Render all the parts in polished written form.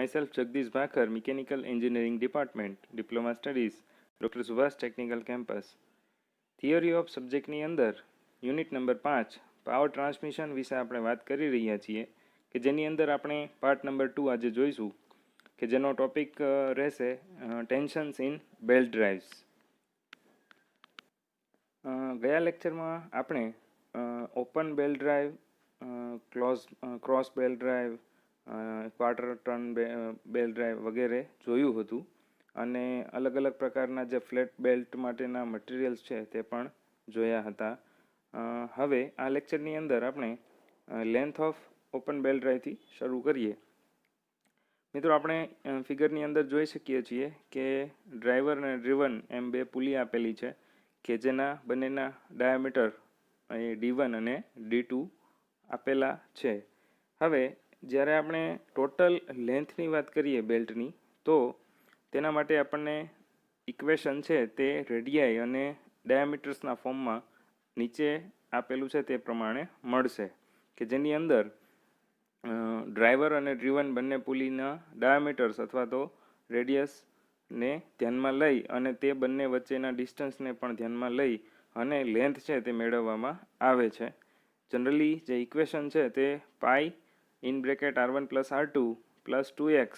myself Jagdish Bhakhar, Mechanical Engineering Department, Diploma Studies, Dr. Subhash Technical Campus. Theory of સબ્જેક્ટની અંદર unit number 5 power transmission વિશે આપણે વાત કરી રહ્યા છીએ કે જેની અંદર આપણે પાર્ટ નંબર 2 આજે જોઈશું કે જેનો ટોપિક રહેશે ટેન્શન્સ ઇન બેલ્ટ ડ્રાઇવ્સ. ગયા લેક્ચરમાં આપણે open belt drive, cross belt drive, quarter turn belt drive વગેરે જોયું હતું અને અલગ અલગ પ્રકારના જે ફ્લેટ બેલ્ટ માટેના મટીરિયલ્સ છે તે પણ જોયા હતા. હવે આ લેક્ચરની અંદર આપણે લેન્થ ઓફ ઓપન બેલ્ટ ડ્રાઇવથી શરૂ કરીએ. મિત્રો, આપણે ફિગરની અંદર જોઈ શકીએ છીએ કે ડ્રાઈવર અને ડ્રીવન એમ બે પુલી આપેલી છે કે જેના બંનેના ડાયામીટર D1 અને D2 આપેલા છે. હવે જ્યારે આપણે ટોટલ લેન્થની વાત કરીએ બેલ્ટની તો તેના માટે આપણને ઇક્વેશન છે તે રેડિયાઈ અને ડાયામીટર્સના ફોર્મમાં નીચે આપેલું છે તે પ્રમાણે મળશે કે જેની અંદર ડ્રાઈવર અને ડ્રીવન બંને પુલીના ડાયામીટર્સ અથવા તો રેડિયસને ધ્યાનમાં લઈ અને તે બંને વચ્ચેના ડિસ્ટન્સને પણ ધ્યાનમાં લઈ અને લેન્થ છે તે મેળવવામાં આવે છે. જનરલી જે ઇક્વેશન છે તે pi in bracket R1 plus R2 plus 2x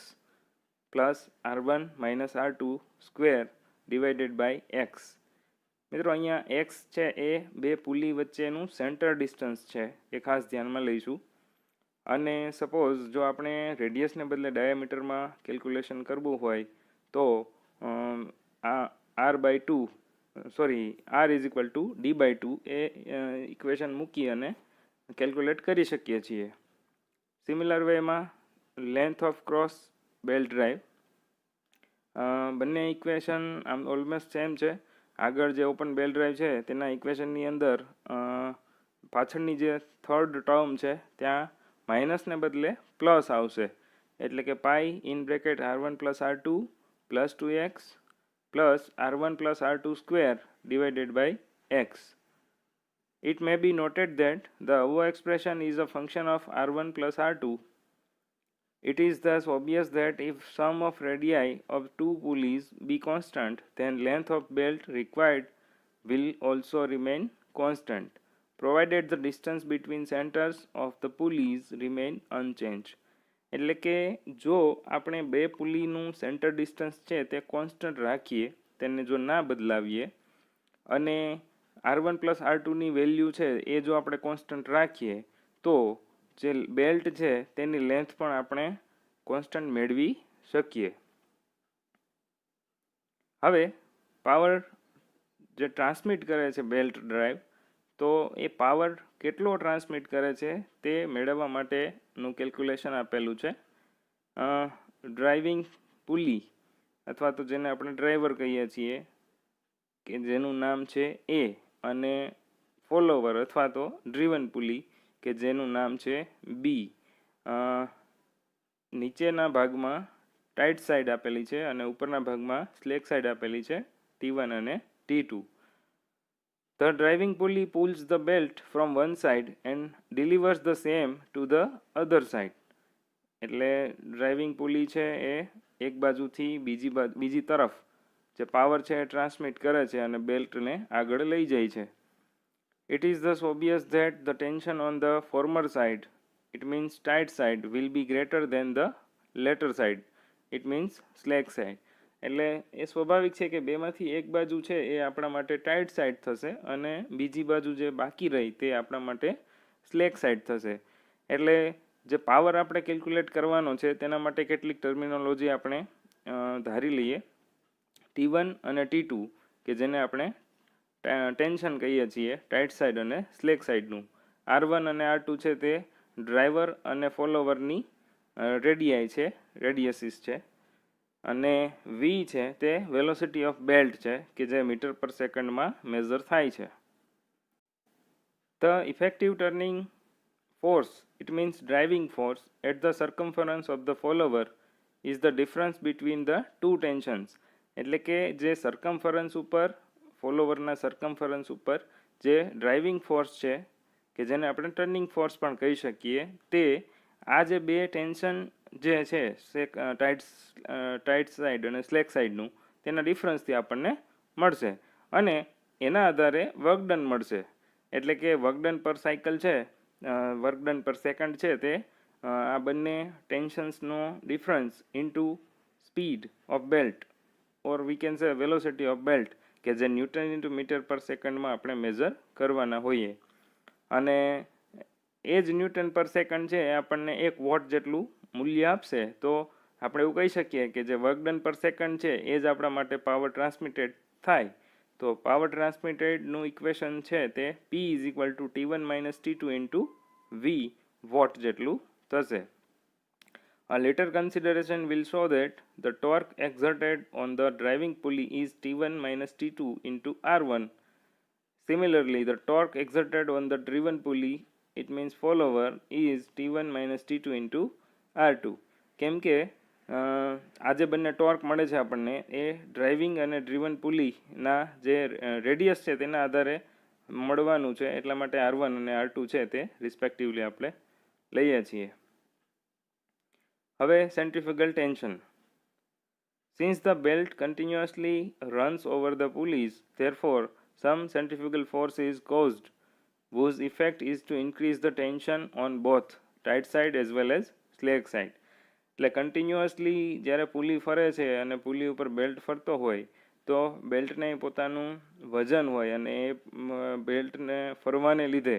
plus R1 minus R2 square divided by x. મિત્રો, અહીંયા x છે એ બે પુલી વચ્ચેનું સેન્ટર ડિસ્ટન્સ છે, એ ખાસ ધ્યાનમાં લઈશું. અને સપોઝ જો આપણે રેડિયસને બદલે ડાયામીટરમાં કેલ્ક્યુલેશન કરવું હોય તો R is equal to D/2 એ ઇક્વેશન મૂકી અને કેલ્ક્યુલેટ કરી શકીએ છીએ. સિમિલર વેમાં length of cross belt drive, બંને ઇક્વેશન આમ ઓલમોસ્ટ સેમ છે. આગળ જે ઓપન બેલ્ટ ડ્રાઇવ છે તેના ઇક્વેશનની અંદર પાછળની જે થર્ડ ટર્મ છે ત્યાં માઇનસને બદલે પ્લસ આવશે, એટલે કે pi in bracket R1 plus R2 plus 2x plus R1 plus R2 square divided by x. It may be noted that the above expression is a function of R1 plus R2. It is thus obvious that if sum of radii of two pulleys be constant, then length of belt required will also remain constant, provided the distance between centers of the pulleys remain unchanged. એટલે કે જો આપણે બે પુલીનું centre distance છે તે constant રાખીએ, તેને જો ના બદલાવીએ અને R1 પ્લસ R2ની વેલ્યુ છે એ જો આપણે કોન્સ્ટન્ટ રાખીએ તો જે બેલ્ટ છે તેની લેન્થ પણ આપણે કોન્સ્ટન્ટ મેળવી શકીએ. હવે પાવર જે ટ્રાન્સમિટ કરે છે બેલ્ટ ડ્રાઇવ, તો એ પાવર કેટલો ટ્રાન્સમિટ કરે છે તે મેળવવા માટેનું કેલ્ક્યુલેશન આપેલું છે. ડ્રાઇવિંગ પુલી અથવા તો જેને આપણે ડ્રાઈવર કહીએ છીએ કે જેનું નામ છે A, અને ફોલોવર અથવા તો ડ્રીવન પુલી કે જેનું નામ છે B. નીચેના ભાગમાં ટાઇટ સાઈડ આપેલી છે અને ઉપરના ભાગમાં સ્લેક સાઈડ આપેલી છે T1 અને T2. The driving pulley pulls the belt from one side and delivers the same to the other side. એટલે ડ્રાઇવિંગ પુલી છે એ એક બાજુથી બીજી તરફ જે પાવર છે એ ટ્રાન્સમિટ કરે છે અને બેલ્ટને આગળ લઈ જાય છે. It is thus obvious that the tension on the former side, it means tight side, will be greater than the latter side, it means slack side. એટલે એ સ્વાભાવિક છે કે બેમાંથી એક બાજુ છે એ આપણા માટે ટાઇટ સાઈડ થશે અને બીજી બાજુ જે બાકી રહી તે આપણા માટે સ્લેક સાઈડ થશે. એટલે જે પાવર આપણે કેલ્ક્યુલેટ કરવાનો છે તેના માટે કેટલીક ટર્મિનોલોજી આપણે ધારી લઈએ. T1 અને T2 કે જેને આપણે ટેન્શન કહીએ છીએ, ટાઇટ સાઈડ અને સ્લેક સાઈડનું. R1 અને R2 છે તે ડ્રાઈવર અને ફોલોવરની રેડિયાઈ છે, રેડિયસીસ છે, અને V છે તે વેલોસિટી ઓફ બેલ્ટ છે કે જે મીટર પર સેકન્ડમાં મેઝર થાય છે. The effective turning force, it means driving force, at the circumference of the follower is the difference between the two tensions. એટલે કે જે સર્કમફરન્સ ઉપર, ફોલોવરના સર્કમફરન્સ ઉપર જે ડ્રાઇવિંગ ફોર્સ છે કે જેને આપણે ટર્નિંગ ફોર્સ પણ કહી શકીએ, તે આ જે બે ટેન્શન જે છે ટાઇટ સાઈડ અને સ્લેક સાઈડનું તેના ડિફરન્સથી આપણને મળશે અને એના આધારે વર્ક ડન મળશે. એટલે કે વર્ક ડન પર સાયકલ છે, વર્ક ડન પર સેકન્ડ છે, તે આ બંને ટેન્શન્સનો difference into speed of belt or we can say velocity of belt કે જે ન્યૂટન ઇન્ટુ મીટર પર સેકન્ડમાં આપણે મેઝર કરવાના હોઈએ. અને એ જ ન્યૂટન પર સેકન્ડ છે એ આપણને 1 વોટ જેટલું મૂલ્ય આપશે. તો આપણે એવું કહી શકીએ કે જે વર્ક ડન પર સેકન્ડ છે એ જ આપણા માટે પાવર ટ્રાન્સમિટેડ થાય. તો પાવર ટ્રાન્સમિટેડનું ઇક્વેશન છે તે P is equal to T1 minus T2 into V watt જેટલું થશે. A later consideration will show that the torque exerted on the driving pulley is T1 minus T2 into R1. Similarly, the torque exerted on the driven pulley, it means follower, is T1 minus T2 into R2. કેમ કે આ જે બંને torque મળે છે આપણને એ driving અને driven પુલીના જે રેડિયસ છે તેના આધારે મળવાનું છે, એટલા માટે R1 અને R2 છે તે રિસ્પેક્ટિવલી આપણે લઈએ છીએ. હવે centrifugal tension. Since the belt continuously runs over the pulleys, therefore some centrifugal force is caused, whose effect is to increase the tension on both tight side as well as slack side. એટલે continuously જ્યારે pulley ફરે છે અને pulley ઉપર belt ફરતો હોય તો બેલ્ટને પોતાનું વજન હોય અને એ બેલ્ટને ફરવાને લીધે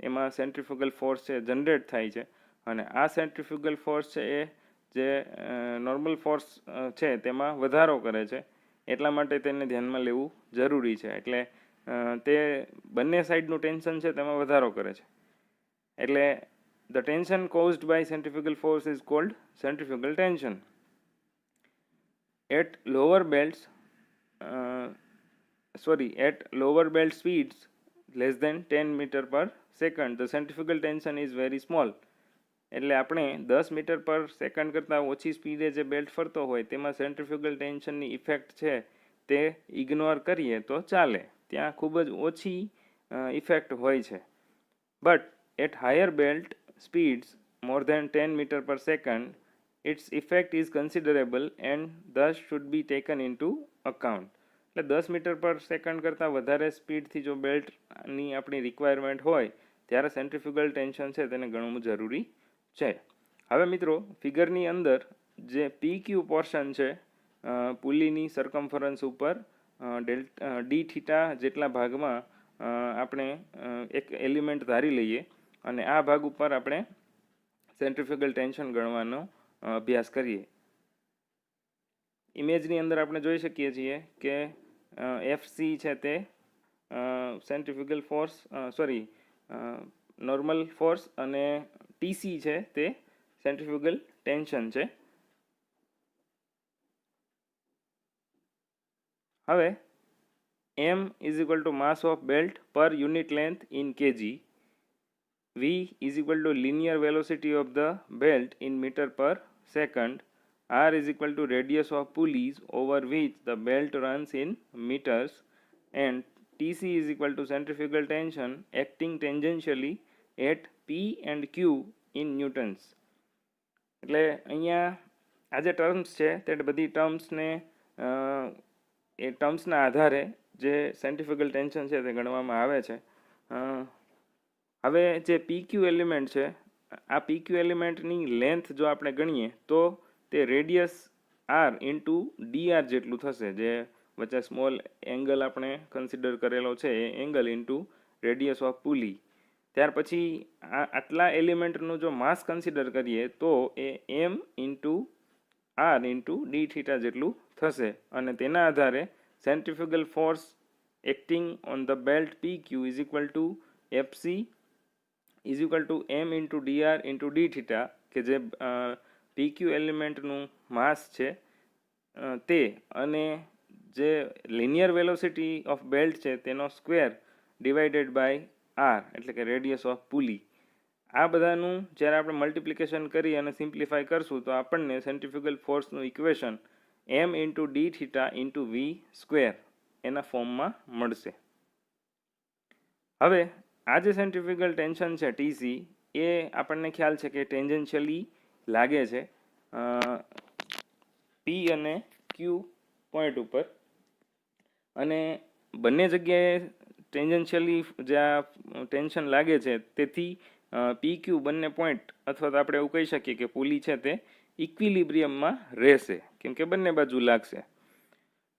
એમાં સેન્ટ્રીફ્યુગલ ફોર્સ છે જનરેટ થાય છે અને આ સેન્ટ્રીફ્યુગલ ફોર્સ છે એ જે નોર્મલ ફોર્સ છે તેમાં વધારો કરે છે, એટલા માટે તેને ધ્યાનમાં લેવું જરૂરી છે. એટલે તે બંને સાઈડનું ટેન્શન છે તેમાં વધારો કરે છે. એટલે the tension caused by centrifugal force is called centrifugal tension. At lower belt speeds less than 10 meter per second, the centrifugal tension is very small. એટલે આપણે 10 મીટર પર સેકન્ડ કરતાં ઓછી સ્પીડે જે બેલ્ટ ફરતો હોય તેમાં સેન્ટ્રીફ્યુગલ ટેન્શનની ઇફેક્ટ છે તે ઇગ્નોર કરીએ તો ચાલે, ત્યાં ખૂબ જ ઓછી ઇફેક્ટ હોય છે. But at higher belt speeds more than 10 meter per second, its effect is considerable and thus should be taken into account. એટલે 10 મીટર પર સેકન્ડ કરતાં વધારે સ્પીડથી જો બેલ્ટની આપણી રિક્વાયરમેન્ટ હોય ત્યારે સેન્ટ્રીફ્યુગલ ટેન્શન છે તેને ગણવું જરૂરી છે. હવે મિત્રો ફિગરની અંદર જે PQ પોર્શન છે પુલીની સરકમફરન્સ ઉપર ડી થીટા જેટલા ભાગમાં આપણે એક એલિમેન્ટ ધારી લઈએ અને આ ભાગ ઉપર આપણે સેન્ટ્રીફ્યુગલ ટેન્શન ગણવાનો અભ્યાસ કરીએ. ઇમેજની અંદર આપણે જોઈ શકીએ છીએ કે FC છે તે સેન્ટ્રીફ્યુગલ ફોર્સ નોર્મલ ફોર્સ અને TC છે તે સેન્ટ્રીફ્યુગલ ટેન્શન છે. હવે M is equal to mass of belt per unit length in kg. V is equal to linear velocity of the belt in meter per second. R is equal to radius of pulleys over which the belt runs in meters. And TC is equal to centrifugal tension acting tangentially at P and Q in newtons. એટલે અહીંયા આ જે terms છે તે બધી ટર્મ્સને એ ટર્મ્સના આધારે જે centrifugal tension છે તે ગણવામાં આવે છે. હવે જે PQ એલિમેન્ટ છે આ PQ એલિમેન્ટની લેન્થ જો આપણે ગણીએ તો તે રેડિયસ R ઇન્ટુ DR જેટલું થશે. જે વચ્ચે સ્મોલ એંગલ આપણે કન્સિડર કરેલો છે એ angle into radius of pulley. ત્યાર પછી આટલા એલિમેન્ટનું જો માસ કન્સિડર કરીએ તો એ M into R into d theta જેટલું થશે અને તેના આધારે centrifugal force acting on the belt PQ is equal to FC is equal to M into DR into d theta કે જે PQ એલિમેન્ટનું માસ છે તે અને જે લિનિયર વેલોસિટી ઓફ બેલ્ટ છે તેનો સ્ક્વેર ડિવાઇડેડ બાય R એટલે કે રેડિયસ ઓફ પુલી. આ બધાનું જ્યારે આપણે મલ્ટિપ્લિકેશન કરી અને સિમ્પ્લિફાય કરશું તો આપણને સેન્ટ્રીફ્યુગલ ફોર્સનું equation M into d theta into V square એના ફોર્મમાં મળશે. હવે આ જે સેન્ટ્રીફ્યુગલ ટેન્શન છે TC એ આપણને ખ્યાલ છે કે ટેન્જન્શિયલી લાગે છે પી અને ક્યુ પોઈન્ટ ઉપર, અને બંને જગ્યાએ ટેન્જન્શિયલી જે આ ટેન્શન લાગે છે તેથી પી ક્યુ બંને પોઈન્ટ અથવા તો આપણે એવું કહી શકીએ કે પુલી છે તે ઇક્વિલિબ્રિયમમાં રહેશે, કેમ કે બંને બાજુ લાગશે.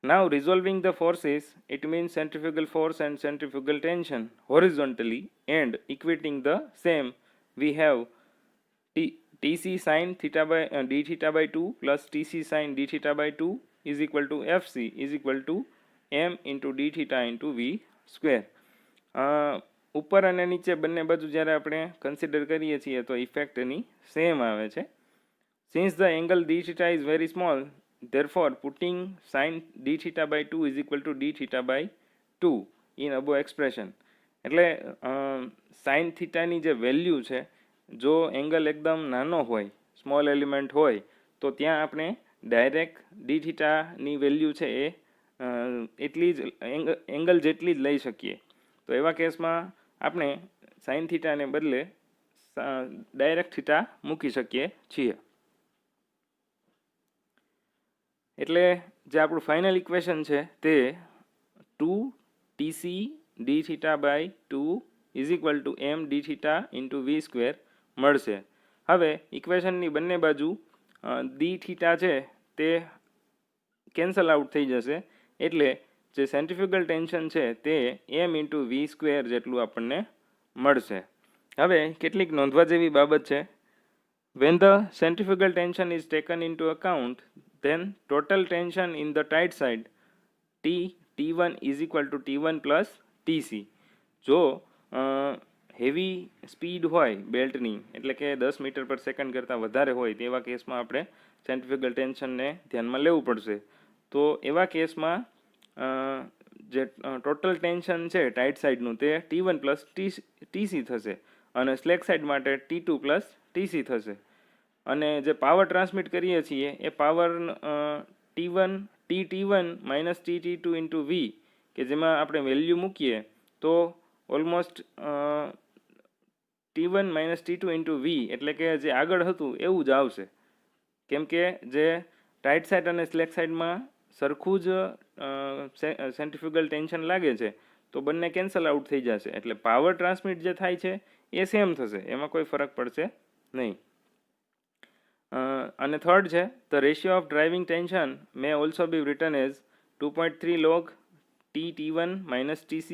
Now resolving the forces, it means centrifugal force and centrifugal tension horizontally and equating the same, we have Tc sin theta by d theta by 2 plus Tc sin d theta by 2 is equal to Fc is equal to m into d theta into v square. ઉપર અને નીચે બંને બાજુ જ્યારે આપણે consider કરીએ છીએ તો ઇફેક્ટ એની સેમ આવે છે. Since the angle d theta is very small, therefore putting sin d theta by 2 is equal to d theta by 2 in above expression. એટલે સાઇન થીટાની જે વેલ્યુ છે, જો એંગલ એકદમ નાનો હોય, સ્મોલ એલિમેન્ટ હોય, તો ત્યાં આપણે ડાયરેક્ટ ડી થીટાની વેલ્યુ છે એ એટલી જ એંગલ જેટલી જ લઈ શકીએ. તો એવા કેસમાં આપણે સાઇન થીટાને બદલે ડાયરેક્ટ થીટા મૂકી શકીએ છીએ. એટલે જે આપણું ફાઇનલ ઇક્વેશન છે તે 2Tc d theta by 2 is equal to m d theta into v square મળશે. હવે ઇક્વેશનની બંને બાજુ ડી થીટા છે તે કેન્સલ આઉટ થઈ જશે, એટલે જે સેન્ટ્રીફ્યુગલ ટેન્શન છે તે m ઇન્ટુ વી સ્ક્વેર જેટલું આપણને મળશે. હવે કેટલીક નોંધવા જેવી બાબત છે. When the centrifugal tension is taken into account, then total tension in the tight side T1 is equal to T1 plus TC. જો હેવી સ્પીડ હોય બેલ્ટની, એટલે કે 10 મીટર પર સેકન્ડ કરતાં વધારે હોય, તેવા કેસમાં આપણે સેન્ટ્રીફ્યુગલ ટેન્શનને ધ્યાનમાં લેવું પડશે. તો એવા કેસમાં જે ટોટલ ટેન્શન છે ટાઇટ સાઇડનું તે T1 પ્લસ TC થશે, અને સ્લેક સાઇડ માટે T2 પ્લસ TC થશે. અને જે પાવર ટ્રાન્સમિટ કરીએ છીએ એ power TT1 minus TT2 into v, કે જેમાં આપણે વેલ્યુ મૂકીએ તો almost T1 minus T2 into વી, એટલે કે જે આગળ હતું એવું જ આવશે, કેમ કે જે ટાઇટ સાઇડ અને સ્લેક સાઇડમાં સરખું જ સેન્ટ્રીફ્યુગલ ટેન્શન લાગે છે, તો બંને કેન્સલ આઉટ થઈ જશે, એટલે પાવર ટ્રાન્સમિટ જે થાય છે એ સેમ થશે, એમાં કોઈ ફરક પડશે નહીં. અને થર્ડ છે, the ratio of driving tension May also B return as 2.3 log TT1 minus TC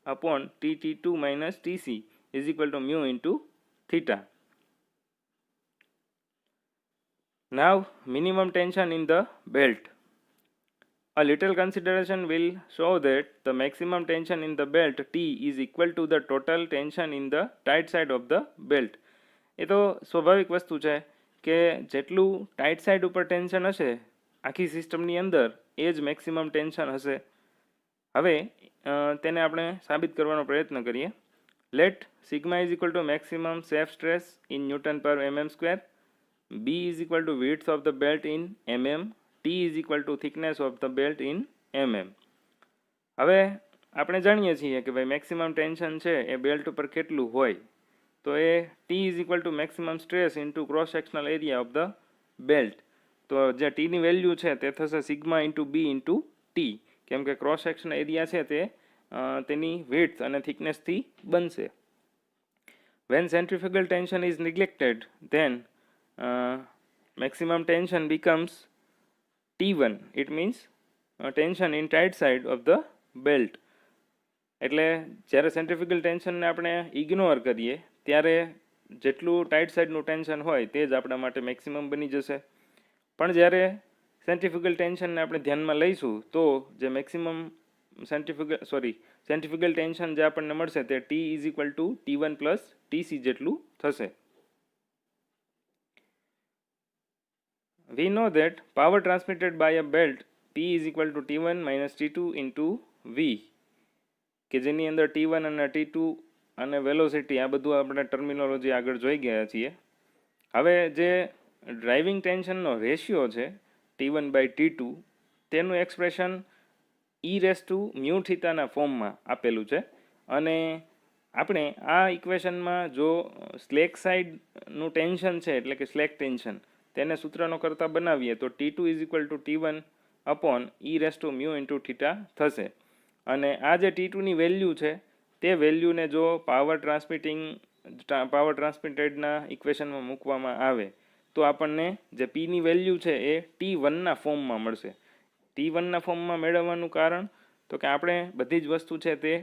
upon TT2 minus TC is equal to mu into theta. Now minimum tension in the belt. A little consideration will show that the maximum tension in the belt T is equal to the total tension in the tight side of the belt. એ તો સ્વાભાવિક વસ્તુ છે કે જેટલું tight side ઉપર tension હશે આખી સિસ્ટમની અંદર એ જ મેક્સિમમ ટેન્શન હશે. હવે તેને આપણે સાબિત કરવાનો પ્રયત્ન કરીએ. Let sigma is equal to maximum safe stress in newton per mm square, B is equal to width of the belt in mm, T is equal to thickness of the belt in mm. હવે આપણે જાણીએ છીએ કે ભાઈ maximum tension છે એ belt ઉપર કેટલું હોય, તો એ T is equal to maximum stress into cross sectional area of the belt. તો જે ટીની વેલ્યુ છે તે થશે sigma into B into T, કેમ કે ક્રોસ સેક્શન એરિયા છે તે તેની વિડ્થ અને થિકનેસથી બનશે. When centrifugal tension is neglected, then maximum tension becomes T1. It means tension in tight side of the belt. એટલે જ્યારે સેન્ટ્રીફ્યુગલ ટેન્શનને આપણે ઇગ્નોર કરીએ ત્યારે જેટલું ટાઇટ સાઇડનું ટેન્શન હોય તે જ આપણા માટે મેક્સિમમ બની જશે. પણ જ્યારે સેન્ટ્રીફ્યુગલ ટેન્શનને આપણે ધ્યાનમાં લઈશું તો જે મેક્સિમમ સેન્ટ્રીફ્યુગલ ટેન્શન જે આપણને મળશે તે T is equal to T1 plus TC જેટલું થશે. We know that power transmitted by a belt P is equal to T1 minus T2 into V, કે જેની અંદર T1 અને T2 અને વેલોસિટી આ બધું આપણે ટર્મિનોલોજી આગળ જોઈ ગયા છીએ. હવે જે ડ્રાઇવિંગ ટેન્શનનો રેશિયો છે T1 બાય T2 તેનું એક્સપ્રેશન e⁻μ થીટાના ફોર્મમાં આપેલું છે, અને આપણે આ ઇક્વેશનમાં જો સ્લેક સાઇડનું ટેન્શન છે એટલે કે સ્લેક ટેન્શન તેને સૂત્રનો કરતા બનાવીએ તો T2 is equal to T1 upon e raise to mu into theta થશે. અને આ જે T2ની વેલ્યુ છે તે વેલ્યુને જો પાવર ટ્રાન્સમિટેડના ઇક્વેશનમાં મૂકવામાં આવે તો આપણને જે પીની વેલ્યુ છે એ T1ના ફોર્મમાં મળશે. T1ના ફોર્મમાં મેળવવાનું કારણ તો કે આપણે બધી જ વસ્તુ છે તે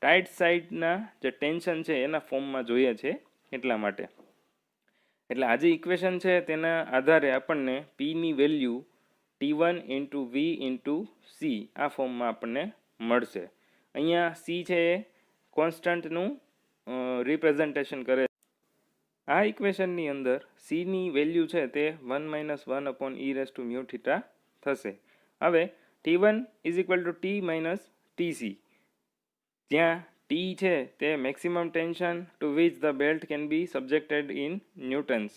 ટાઇટ સાઇડના જે ટેન્શન છે એના ફોર્મમાં જોઈએ છે એટલા માટે. એટલે આ જે ઇક્વેશન છે તેના આધારે આપણને પીની વેલ્યુ T1 ઇન્ટુ વી ઇન્ટુ સી આ ફોર્મમાં આપણને મળશે. અહીંયા સી છે એ કોન્સ્ટન્ટનું રિપ્રેઝન્ટેશન કરે. આ ઇક્વેશનની અંદર સીની વેલ્યુ છે તે 1 - 1 upon e raise to mu theta થશે. હવે T1 is equal to T minus TC, જ્યાં ટી છે તે maximum tension two which the belt can be સબ્જેક્ટેડ in Newton's.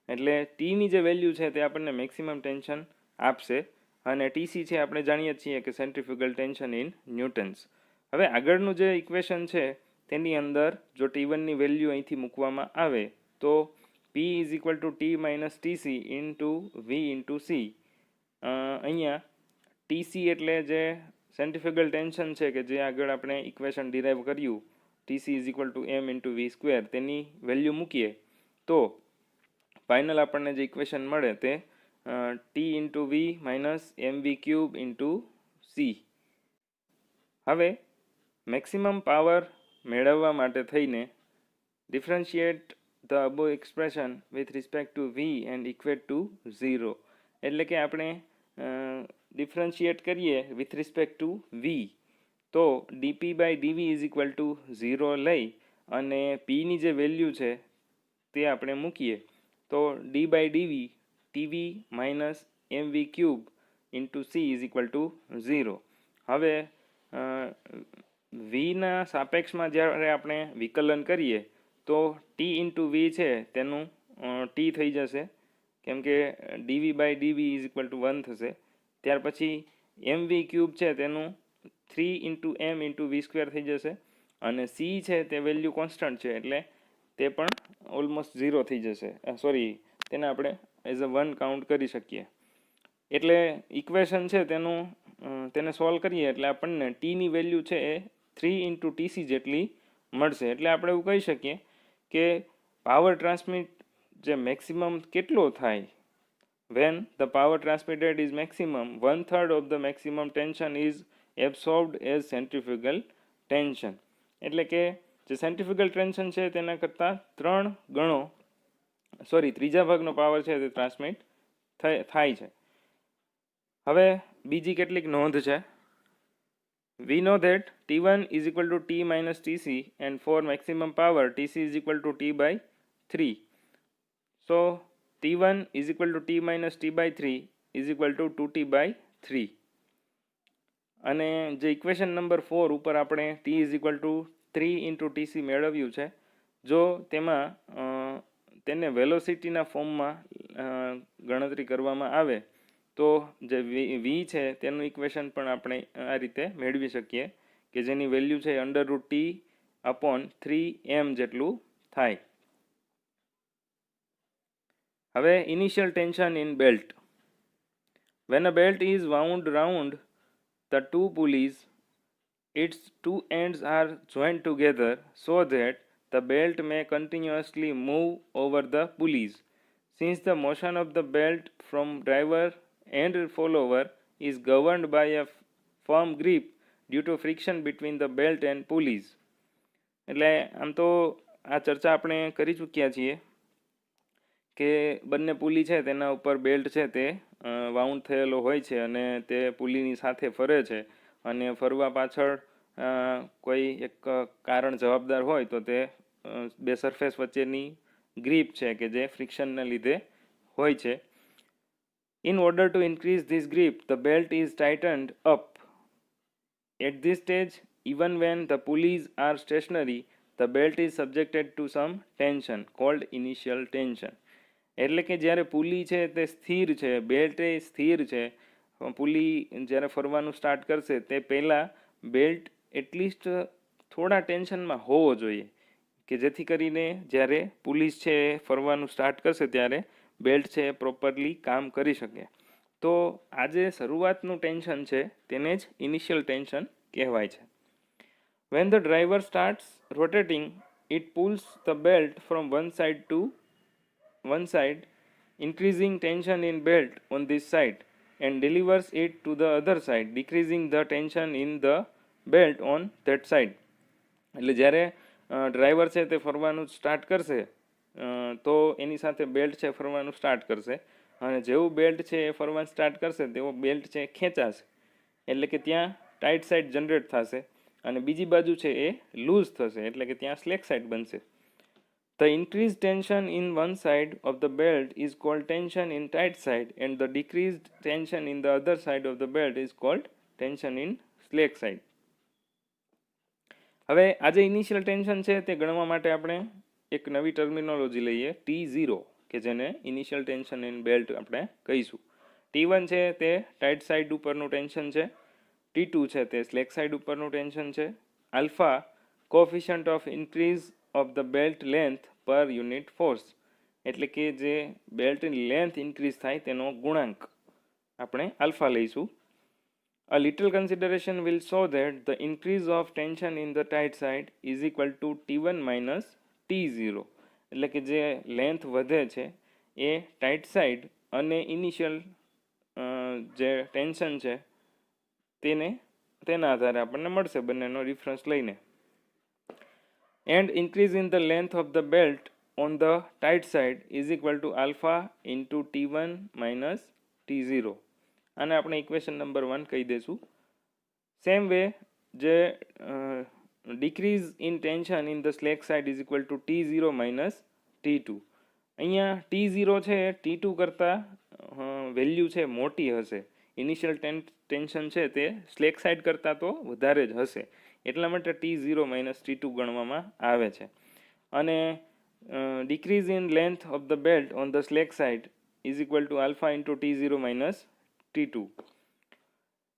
એટલે ટીની જે વેલ્યુ છે તે આપણને મેક્સિમમ ટેન્શન આપશે અને ટીસી છે આપણે જાણીએ છીએ કે સેન્ટ્રીફ્યુગલ ટેન્શન ઇન ન્યૂટન્સ. હવે આગળનું જે ઇક્વેશન છે તેની અંદર જો T1ની વેલ્યુ અહીંથી મૂકવામાં આવે તો P is equal to T minus TC into V into C. અહીંયા ટીસી એટલે જે સેન્ટ્રીફ્યુગલ ટેન્શન છે કે જે આગળ આપણે ઇક્વેશન ડિરાઈવ કર્યું TC is equal to M into V square તેની વેલ્યુ મૂકીએ તો ફાઇનલ આપણને જે ઇક્વેશન મળે તે T into V minus M V cube into C. હવે મેક્સિમમ પાવર મેળવવા માટે થઈને differentiate the above expression with respect to V and ઇક્વેટ two 0. એટલે કે આપણે ડિફરન્શિએટ કરીએ વિથ રિસ્પેક્ટ ટુ વી તો DP by DV is equal to 0 લઈ અને પીની જે વેલ્યુ છે તે આપણે મૂકીએ તો D by DV TV minus M V cube into C is equal to 0. હવે વીના સાપેક્ષમાં જ્યારે આપણે વિકલન કરીએ તો ટી ઇન્ટુ વી છે તેનું ટી થઈ જશે કેમ કે DV by DV is equal to 1 થશે. ત્યાર પછી એમ વી ક્યુબ છે તેનું 3 into M into V square થઈ જશે અને સી છે તે વેલ્યુ કોન્સ્ટન્ટ છે એટલે તે પણ ઓલમોસ્ટ 0 થઈ જશે. તેને આપણે એઝ અ 1 કાઉન્ટ કરી શકીએ. એટલે ઇક્વેશન છે તેને સોલ્વ કરીએ એટલે આપણને ટીની વેલ્યુ છે એ 3 ઇન્ટુ ટીસી જેટલી મળશે. એટલે આપણે એવું કહી શકીએ કે પાવર ટ્રાન્સમિટ જે મેક્સિમમ કેટલો થાય when the power transmitted is maximum, 1/3 of the maximum tension is absorbed as centrifugal tension. એટલે કે જે સેન્ટ્રીફ્યુગલ ટેન્શન છે તેના કરતાં ત્રીજા ભાગનો પાવર છે તે ટ્રાન્સમિટ થાય છે. હવે બીજી કેટલીક નોંધ છે. We know that T1 is equal to T minus TC and for maximum power TC is equal to T by 3. So T1 is equal to T minus T by 3 is equal to 2T by 3. અને જે equation number 4 ઉપર આપણે T is equal to 3 into TC મેળવ્યું છે જો તેમાં તેને વેલોસિટીના ફોર્મમાં ગણતરી કરવામાં આવે તો જે વી છે તેનું ઇક્વેશન પણ આપણે આ રીતે મેળવી શકીએ કે જેની વેલ્યુ છે √T/3m જેટલું થાય. હવે initial tension in belt. When a belt is wound round the two pulleys, its two ends are joined together so that the belt may continuously move over the pulleys. Since the motion of the belt from driver and follower is governed by a firm grip due to friction between the belt and pulleys. એટલે આમ તો આ ચર્ચા આપણે કરી ચૂક્યા છીએ કે બંને પુલી છે તેના ઉપર બેલ્ટ છે તે વાઉન્ડ થયેલો હોય છે અને તે પુલીની સાથે ફરે છે અને ફરવા પાછળ કોઈ એક કારણ જવાબદાર હોય તો તે બે સરફેસ વચ્ચેની ગ્રીપ છે કે જે ફ્રિક્શનને લીધે હોય છે. In order to increase this grip, the belt is tightened up. At this stage, even when the pulleys are stationary, the belt is subjected to some tension called initial tension. એટલે કે જ્યારે pulley છે તે સ્થિર છે, belt એ સ્થિર છે, pulley જ્યારે ફરવાનું સ્ટાર્ટ કરશે તે પહેલાં બેલ્ટ એટલીસ્ટ થોડા ટેન્શનમાં હોવો જોઈએ કે જેથી કરીને જ્યારે પુલીસ છે ફરવાનું સ્ટાર્ટ કરશે ત્યારે બેલ્ટ છે એ પ્રોપરલી કામ કરી શકે. તો આ જે શરૂઆતનું ટેન્શન છે તેને જ ઇનિશિયલ ટેન્શન કહેવાય છે. When the driver starts rotating, it pulls the belt from one side, increasing tension in belt on this side, and delivers it to the other side, decreasing the tension in the belt on that side. એટલે જ્યારે driver છે તે ફરવાનું start કરશે તો એની સાથે belt છે ફરવાનું સ્ટાર્ટ કરશે, અને જેવું બેલ્ટ છે એ ફરવાનું સ્ટાર્ટ કરશે તેવો બેલ્ટ છે ખેંચાશે, એટલે કે ત્યાં ટાઈટ સાઈડ જનરેટ થશે, અને બીજી બાજુ છે એ લૂઝ થશે, એટલે કે ત્યાં સ્લેક સાઈડ બનશે. The increased tension in one side of the belt is called tension in tight side, and the decreased tension in the other side of the belt is called tension in slack side. હવે આ જે initial tension છે તે ગણવા માટે આપણે એક નવી ટર્મિનોલોજી લઈએ, T0, કે જેને ઇનિશિયલ ટેન્શન ઇન બેલ્ટ આપણે કહીશું. T1 છે તે ટાઈટ સાઈડ ઉપરનું ટેન્શન છે, T2 છે તે સ્લેક સાઈડ ઉપરનું ટેન્શન છે, alpha coefficient of increase of the belt length પર યુનિટ ફોર્સ, એટલે કે જે બેલ્ટની લેન્થ ઇન્ક્રીઝ થાય તેનો ગુણાંક આપણે આલ્ફા લઈશું. A little consideration will show that the increase of tension in the tight side is equal to T1 minus T0, એટલે કે જે લેન્થ વધે છે એ ટાઈટ સાઈડ અને ઇનિશિયલ જે ટેન્શન છે તેના આધારે આપણને મળશે, બંનેનો ડિફરન્સ લઈને. And increase in the length of the belt on the tight side is equal to alpha into T1 minus T0. આને આપણે ઇક્વેશન નંબર 1 કહી દઈશું. સેમ વે જે decrease in tension in the slack side is equal two T0 minus T2. અહીંયા T0 છે T2 કરતાં value છે મોટી હશે, ઇનિશિયલ ટેન્શન છે તે સ્લેક સાઇડ કરતાં તો વધારે જ હશે, એટલા માટે T0 માઇનસ T2 ગણવામાં આવે છે. અને decrease in length of the belt on the slack side is equal to alpha into T0 minus T2.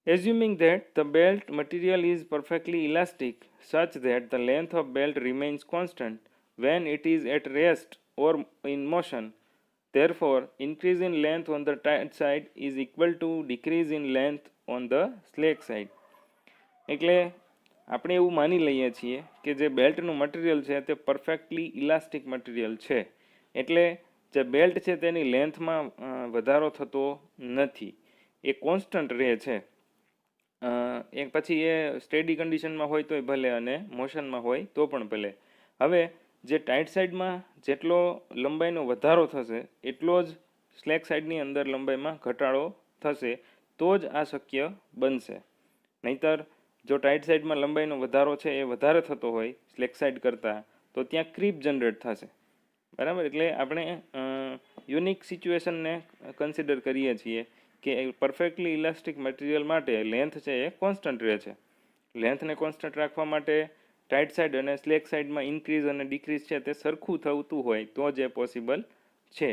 Assuming that the belt material is perfectly elastic such that the length of belt remains constant when it is at rest or in motion, therefore increase in length on the tight side is equal to decrease in length on the slack side. એટલે આપણે એવું માની લઈએ છીએ કે જે બેલ્ટનું material છે તે પરફેક્ટલી ઇલાસ્ટિક મટીરિયલ છે, એટલે જે બેલ્ટ છે તેની લેન્થમાં વધારો થતો નથી, એ કોન્સ્ટન્ટ રહે છે. એક પછી એ સ્ટેડી કન્ડિશનમાં હોય તોય ભલે અને મોશનમાં હોય તો પણ ભલે. હવે જે ટાઈટ સાઈડમાં જેટલો લંબાઈનો વધારો થશે એટલો જ સ્લેક સાઈડની અંદર લંબાઈમાં ઘટાડો થશે, તો જ આ શક્ય બનશે. નહીંતર જો ટાઈટ સાઈડમાં લંબાઈનો વધારો છે એ વધારે થતો હોય સ્લેક સાઈડ કરતાં તો ત્યાં ક્રીપ જનરેટ થશે, બરાબર. એટલે આપણે યુનિક સિચ્યુએશનને કન્સિડર કરીએ છીએ કે પરફેક્ટલી ઇલાસ્ટિક મટીરિયલ માટે લેન્થ છે એ કોન્સ્ટન્ટ રહે છે. લેન્થને કોન્સ્ટન્ટ રાખવા માટે ટાઈટ સાઈડ અને સ્લેક સાઈડમાં ઇન્ક્રીઝ અને ડિક્રીઝ છે તે સરખું થતું હોય તો જ એ પોસિબલ છે.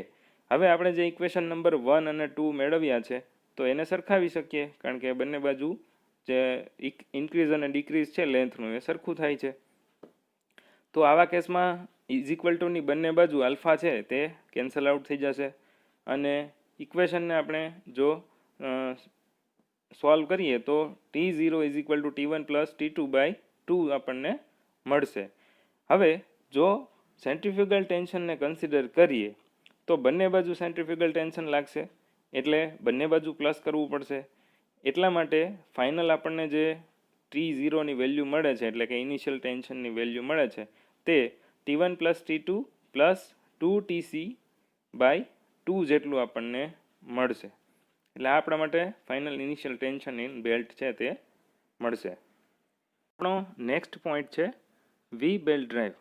હવે આપણે જે ઇક્વેશન નંબર 1 અને 2 મેળવ્યા છે તો એને સરખાવી શકીએ, કારણ કે બંને બાજુ જે ઇન્ક્રીઝ અને ડિક્રીઝ છે લેન્થનું એ સરખું થાય છે. તો આવા કેસમાં ઇઝ ઇક્વલ ટુની બંને બાજુ આલ્ફા છે તે કેન્સલ આઉટ થઈ જશે, અને ઇક્વેશનને આપણે જો સોલ્વ કરીએ તો T0 is equal to T1 plus T2 by 2 આપણને મળશે. હવે જો સેન્ટ્રીફ્યુગલ ટેન્શનને કન્સિડર કરીએ તો બંને બાજુ સેન્ટ્રીફ્યુગલ ટેન્શન લાગશે, એટલે બંને બાજુ પ્લસ કરવું પડશે. એટલા માટે ફાઇનલ આપણને જે T0ની વેલ્યુ મળે છે, એટલે કે ઇનિશિયલ ટેન્શનની વેલ્યુ મળે છે, તે T1 plus T2 plus 2TC by 2 જેટલું આપણને મળશે. એટલે આપણા માટે final initial tension in belt છે તે મળશે. આપણો નેક્સ્ટ પોઈન્ટ છે V belt drive.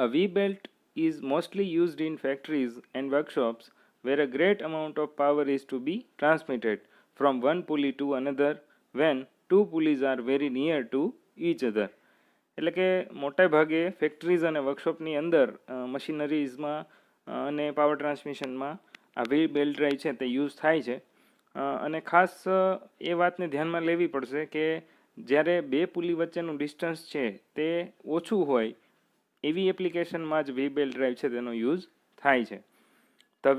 A V-belt is mostly used in factories and workshops where a great amount of power is to be transmitted from one pulley to another when two pulleys are very near to each other. એટલે કે મોટા ભાગે factories અને વર્કશોપની અંદર મશીનરીઝમાં અને power ટ્રાન્સમિશનમાં આ વી belt drive છે તે યુઝ થાય છે. અને ખાસ એ વાતને ધ્યાનમાં લેવી પડશે કે જ્યારે બે પુલી વચ્ચેનું ડિસ્ટન્સ છે તે ઓછું હોય એવી એપ્લિકેશનમાં જ વી બેલ્ટ ડ્રાઈવ છે તેનો યુઝ થાય છે. The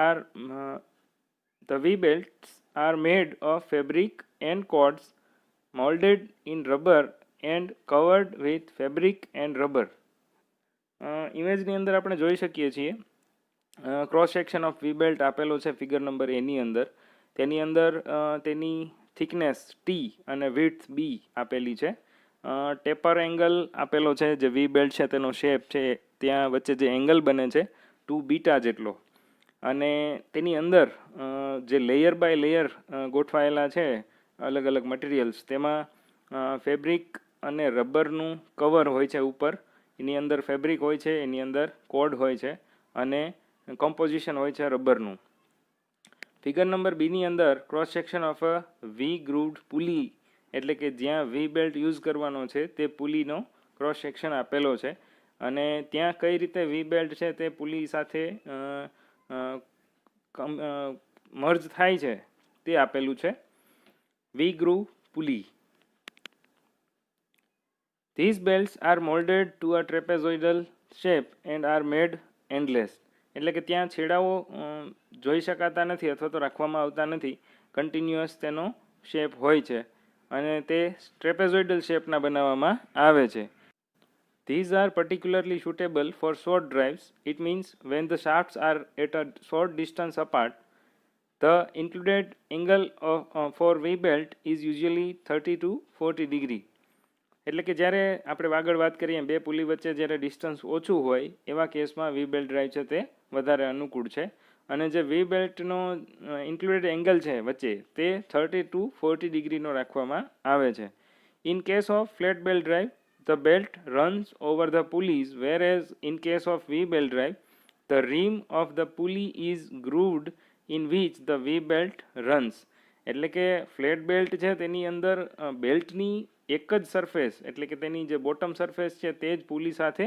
are the V belts are made of fabric and cords molded in rubber and covered with fabric and rubber. ઇમેજની અંદર આપણે જોઈ શકીએ છીએ cross section of V belt આપેલો છે ફિગર નંબર એની અંદર. તેની અંદર તેની થિકનેસ ટી અને વિડ્થ બી આપેલી છે. ટેપર એંગલ આપેલો છે, જે વી બેલ્ટ છે તેનો શેપ છે ત્યાં વચ્ચે જે એંગલ બને છે 2 બીટા જેટલો, અને તેની અંદર જે લેયર બાય લેયર ગોઠવાયેલા છે અલગ અલગ મટીરિયલ્સ, તેમાં ફેબ્રિક અને રબરનું કવર હોય છે ઉપર. એની અંદર ફેબ્રિક હોય છે, એની અંદર કોડ હોય છે અને કમ્પોઝિશન હોય છે રબરનું. ફિગર નંબર બીની અંદર cross section of a V grooved pulley, એટલે કે જ્યાં વી બેલ્ટ યુઝ કરવાનો છે તે પુલીનો ક્રોસ સેક્શન આપેલો છે, અને ત્યાં કઈ રીતે વી બેલ્ટ છે તે પુલી સાથે મર્જ થાય છે તે આપેલું છે. V groove pulley. These belts are molded to a trapezoidal shape and are made endless. એટલે કે ત્યાં છેડાઓ જોઈ શકાતા નથી અથવા તો રાખવામાં આવતા નથી, કન્ટિન્યુઅસ તેનો શેપ હોય છે અને તે ટ્રેપેઝોઇડલ શેપના બનાવવામાં આવે છે. These are particularly suitable for short drives. It means when the shafts are at a short distance apart, the included angle for V-belt is usually 30 to 40 degree. એટલે કે જ્યારે આપણે આગળ વાત કરીએ બે પુલી વચ્ચે જ્યારે ડિસ્ટન્સ ઓછું હોય એવા કેસમાં વી બેલ્ટ ડ્રાઈવ છે તે વધારે અનુકૂળ છે, અને જે વી બેલ્ટનો ઇન્ક્લુડેડ એંગલ છે વચ્ચે તે 30 to 40 ડિગ્રીનો રાખવામાં આવે છે. In case of flat belt drive the belt runs over the pulleys, whereas in case of V-belt drive, the rim of the pulley is grooved in which the V-belt runs. એટલે કે flat belt છે તેની અંદર બેલ્ટની એક જ surface, એટલે કે તેની જે બોટમ સરફેસ છે તે જ પુલી સાથે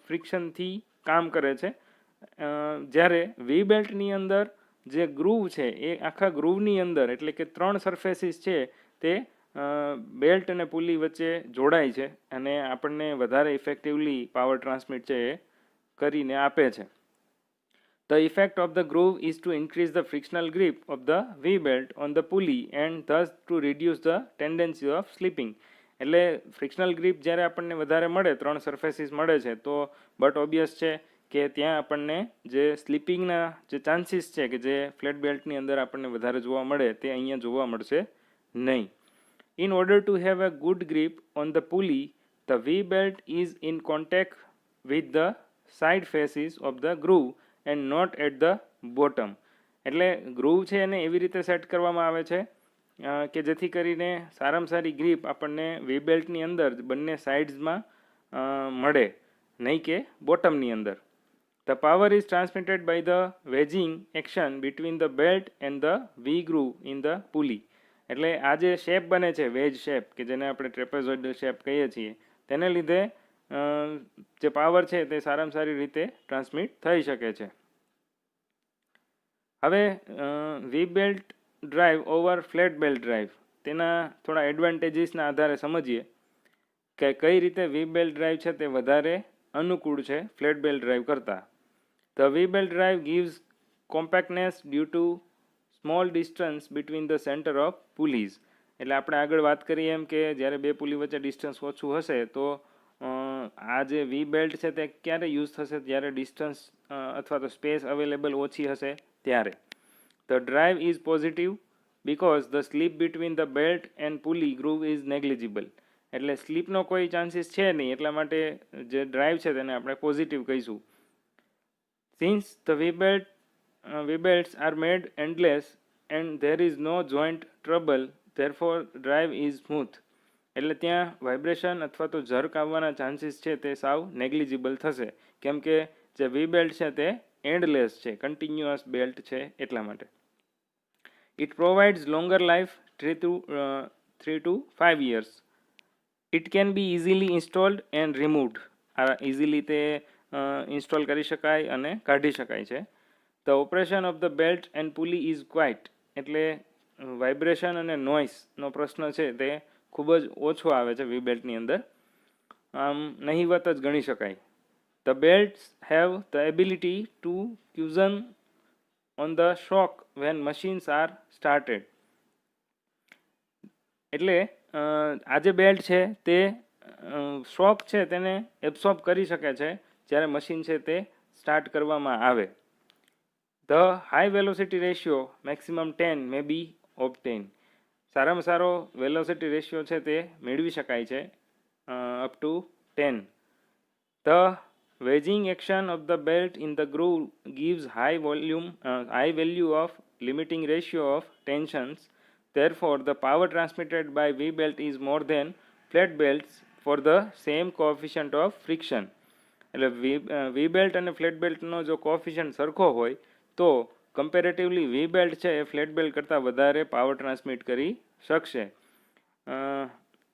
ફ્રિક્શનથી કામ કરે છે, જ્યારે વી બેલ્ટની અંદર જે ગ્રુવ છે એ આખા ગ્રુવની અંદર, એટલે કે 3 સરફેસીસ છે તે બેલ્ટ અને પુલી વચ્ચે જોડાય છે અને આપણને વધારે ઇફેક્ટિવલી પાવર ટ્રાન્સમિટ છે એ કરીને આપે છે. The effect of the groove is to increase the frictional grip of the V-belt on the pulley and thus to reduce the tendency of slipping. એટલે ફ્રિક્શનલ ગ્રીપ જ્યારે આપણને વધારે મળે, 3 સરફેસીસ મળે છે, તો બટ ઓબ્વિયસ છે કે ત્યાં આપણને જે સ્લીપિંગના જે ચાન્સીસ છે કે જે ફ્લેટ બેલ્ટની અંદર આપણને વધારે જોવા મળે તે અહીંયા જોવા મળશે નહીં. In order to have a good grip on the pulley, the V-belt is in contact with the side faces of the groove and not at the bottom. એટલે ગ્રુવ છે એને એવી રીતે સેટ કરવામાં આવે છે કે જેથી કરીને સારામાં સારી ગ્રીપ આપણને વી બેલ્ટની અંદર બંને સાઇડ્સમાં મળે, નહીં કે બોટમની અંદર. The power is transmitted by the wedging action between the belt and the V-groove in the pulley. એટલે આ જે શેપ બને છે વેજ શેપ, કે જેને આપણે ટ્રેપેઝોઇડલ શેપ કહીએ છીએ, તેને લીધે જે પાવર છે તે સારામાં સારી રીતે ટ્રાન્સમિટ થઈ શકે છે. હવે V belt drive over flat belt drive, તેના થોડા એડવાન્ટેજીસના આધારે સમજીએ કે કઈ રીતે વી બેલ્ટ ડ્રાઈવ છે તે વધારે અનુકૂળ છે ફ્લેટ બેલ્ટ ડ્રાઈવ કરતાં. The V belt drive gives compactness due to small distance between the centre of pulleys. એટલે આપણે આગળ વાત કરીએ એમ કે જ્યારે બે પુલી વચ્ચે ડિસ્ટન્સ ઓછું હશે તો આ જે વી બેલ્ટ છે તે ક્યારે યુઝ થશે, જ્યારે ડિસ્ટન્સ અથવા તો સ્પેસ અવેલેબલ ઓછી હશે ત્યારે. The drive is positive because the slip between the belt and pulley groove is negligible. એટલે સ્લીપનો કોઈ ચાન્સીસ છે નહીં, એટલા માટે જે ડ્રાઈવ છે તેને આપણે પોઝિટિવ કહીશું. Since the V belts are made endless and there is no joint trouble, therefore drive is smooth. એટલે ત્યાં વાઇબ્રેશન અથવા તો ઝર્ક આવવાના ચાન્સીસ છે તે સાવ નેગ્લિજિબલ થશે, કેમ કે જે વી બેલ્ટ છે તે એન્ડલેસ છે, કન્ટિન્યુઅસ બેલ્ટ છે એટલા માટે. It provides longer life 3 to 5 years. It can be easily installed and removed. આ ઇઝીલી તે ઇન્સ્ટોલ કરી શકાય અને કાઢી શકાય છે. The operation of the belt and pulley is quite. એટલે વાઇબ્રેશન અને નોઇસનો પ્રશ્ન છે તે ખૂબ જ ઓછો આવે છે વી બેલ્ટની અંદર, આમ નહિવત જ ગણી શકાય. The belts have the ability to cushion on the shock when machines are started. એટલે આ જે બેલ્ટ છે તે શોક છે તેને એબ્સોર્બ કરી શકે છે જ્યારે મશીન છે તે સ્ટાર્ટ કરવામાં આવે. The high velocity ratio maximum 10 may be obtained. સારામાં સારો વેલોસિટી રેશિયો છે તે મેળવી શકાય છે up to 10. The wedging action of the belt in the groove gives high value of limiting ratio of tensions. Therefore, the power transmitted by V belt is more than flat belts for the same coefficient of friction. એટલે વી belt અને flat બેલ્ટનો જો coefficient સરખો હોય તો comparatively વી belt છે એ flat belt કરતાં વધારે power transmit કરી શકશે.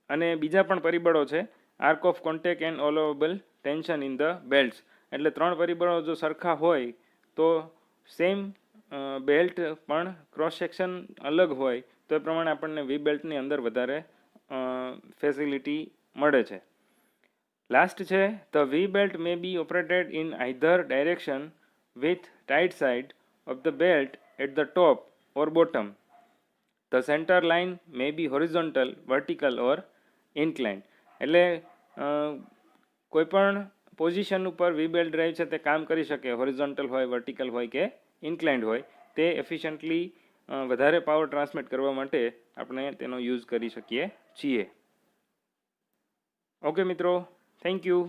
અને બીજા પણ પરિબળો છે, arc of contact and allowable tension in the belts. એટલે 3 પરિબળો જો સરખા હોય તો સેમ બેલ્ટ પણ ક્રોસ સેક્શન અલગ હોય તો એ પ્રમાણે આપણને વી બેલ્ટની અંદર વધારે ફેસિલિટી મળે છે. લાસ્ટ છે, the V belt may be operated in either direction with tight side of the belt at the top or bottom. The centre line may be horizontal, vertical or inclined. એટલે કોઈપણ position ઉપર વી belt drive છે તે કામ કરી શકે, horizontal હોય, vertical હોય કે ઇન્ક્લાઇન્ડ હોય. તે એફિશિયન્ટલી વધારે પાવર ટ્રાન્સમિટ કરવા માટે આપણે તેનો યુઝ કરી શકીએ છીએ. ઓકે મિત્રો, થેન્ક યુ.